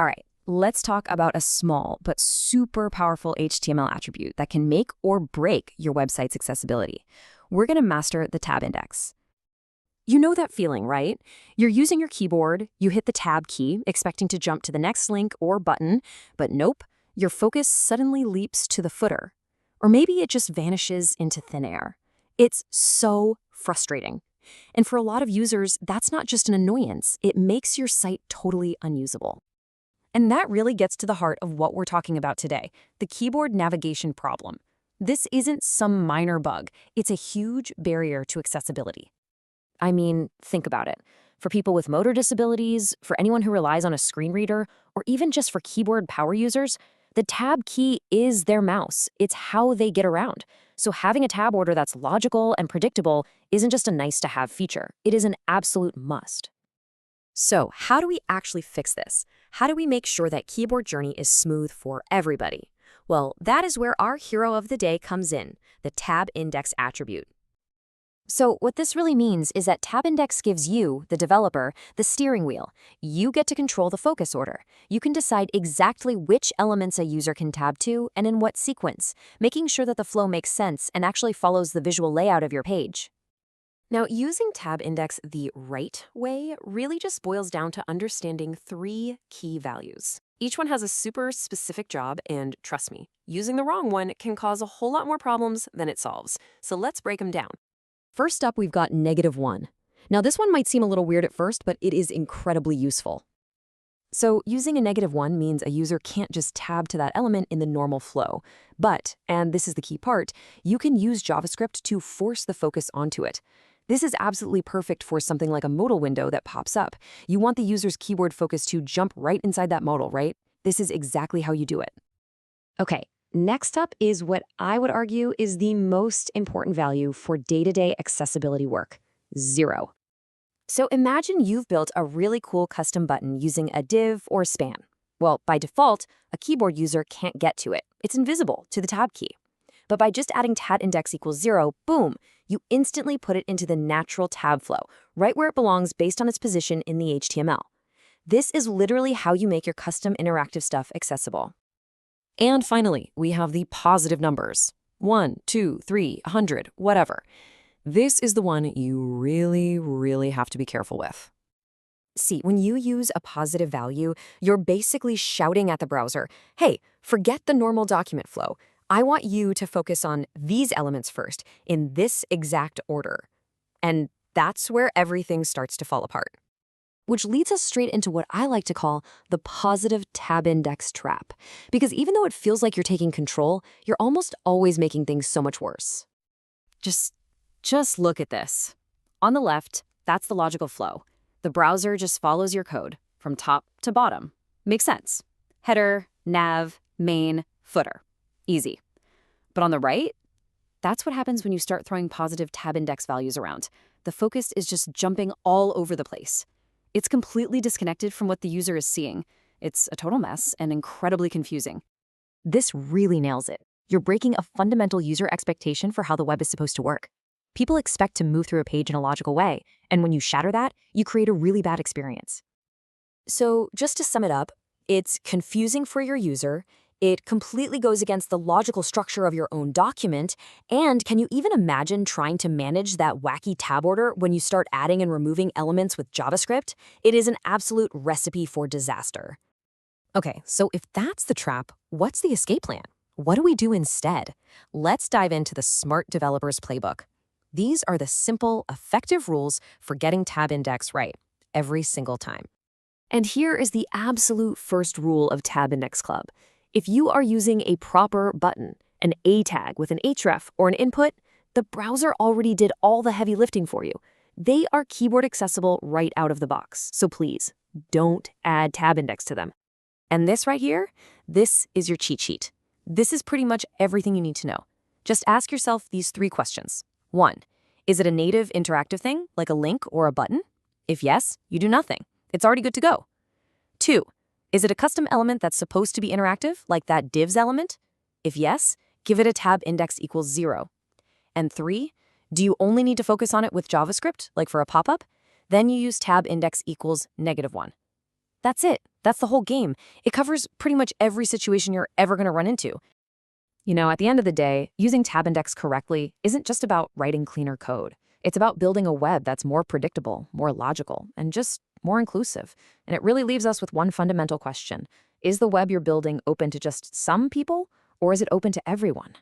All right, let's talk about a small but super powerful HTML attribute that can make or break your website's accessibility. We're going to master the tab index. You know that feeling, right? You're using your keyboard, you hit the tab key, expecting to jump to the next link or button, but nope, your focus suddenly leaps to the footer. Or maybe it just vanishes into thin air. It's so frustrating. And for a lot of users, that's not just an annoyance, it makes your site totally unusable. And that really gets to the heart of what we're talking about today, the keyboard navigation problem. This isn't some minor bug, it's a huge barrier to accessibility. I mean, think about it. For people with motor disabilities, for anyone who relies on a screen reader, or even just for keyboard power users, the tab key is their mouse. It's how they get around. So having a tab order that's logical and predictable isn't just a nice-to-have feature. It is an absolute must. So how do we actually fix this? How do we make sure that keyboard journey is smooth for everybody? Well, that is where our hero of the day comes in, the tab index attribute. So what this really means is that tab index gives you, the developer, the steering wheel. You get to control the focus order. You can decide exactly which elements a user can tab to and in what sequence, making sure that the flow makes sense and actually follows the visual layout of your page. Now, using tab index the right way really just boils down to understanding 3 key values. Each one has a super specific job, and trust me, using the wrong one can cause a whole lot more problems than it solves. So let's break them down. First up, we've got -1. Now, this one might seem a little weird at first, but it is incredibly useful. So using a -1 means a user can't just tab to that element in the normal flow. But, and this is the key part, you can use JavaScript to force the focus onto it. This is absolutely perfect for something like a modal window that pops up. You want the user's keyword focus to jump right inside that modal, right? This is exactly how you do it. Okay, next up is what I would argue is the most important value for day-to-day accessibility work: 0. So imagine you've built a really cool custom button using a div or span. Well, by default, a keyboard user can't get to it. It's invisible to the tab key. But by just adding tab index equals 0, boom, you instantly put it into the natural tab flow, right where it belongs based on its position in the HTML. This is literally how you make your custom interactive stuff accessible. And finally, we have the positive numbers. 1, 2, 3, 100, whatever. This is the one you really have to be careful with. See, when you use a positive value, you're basically shouting at the browser, hey, forget the normal document flow. I want you to focus on these elements first, in this exact order. And that's where everything starts to fall apart. Which leads us straight into what I like to call the positive tab index trap. Because even though it feels like you're taking control, you're almost always making things so much worse. Just look at this. On the left, that's the logical flow. The browser just follows your code from top to bottom. Makes sense. Header, nav, main, footer. Easy. But on the right, that's what happens when you start throwing positive tab index values around. The focus is just jumping all over the place. It's completely disconnected from what the user is seeing. It's a total mess and incredibly confusing. This really nails it. You're breaking a fundamental user expectation for how the web is supposed to work. People expect to move through a page in a logical way, and when you shatter that, you create a really bad experience. So just to sum it up, it's confusing for your user, it completely goes against the logical structure of your own document, and can you even imagine trying to manage that wacky tab order when you start adding and removing elements with JavaScript? It is an absolute recipe for disaster. Okay, so if that's the trap, what's the escape plan? What do we do instead? Let's dive into the Smart Developer's Playbook. These are the simple, effective rules for getting tab index right every single time. And here is the absolute first rule of Tab Index Club. If you are using a proper button, an A tag with an href or an input, the browser already did all the heavy lifting for you. They are keyboard accessible right out of the box, so please don't add tab index to them. And this right here, this is your cheat sheet. This is pretty much everything you need to know. Just ask yourself these 3 questions. 1, is it a native interactive thing, like a link or a button? If yes, you do nothing. It's already good to go. 2, is it a custom element that's supposed to be interactive, like that divs element? If yes, give it a tab index equals 0. And 3, do you only need to focus on it with JavaScript, like for a pop-up? Then you use tab index equals -1. That's it. That's the whole game. It covers pretty much every situation you're ever going to run into. At the end of the day, using Tabindex correctly isn't just about writing cleaner code. It's about building a web that's more predictable, more logical, and just more inclusive. And it really leaves us with one fundamental question. Is the web you're building open to just some people, or is it open to everyone?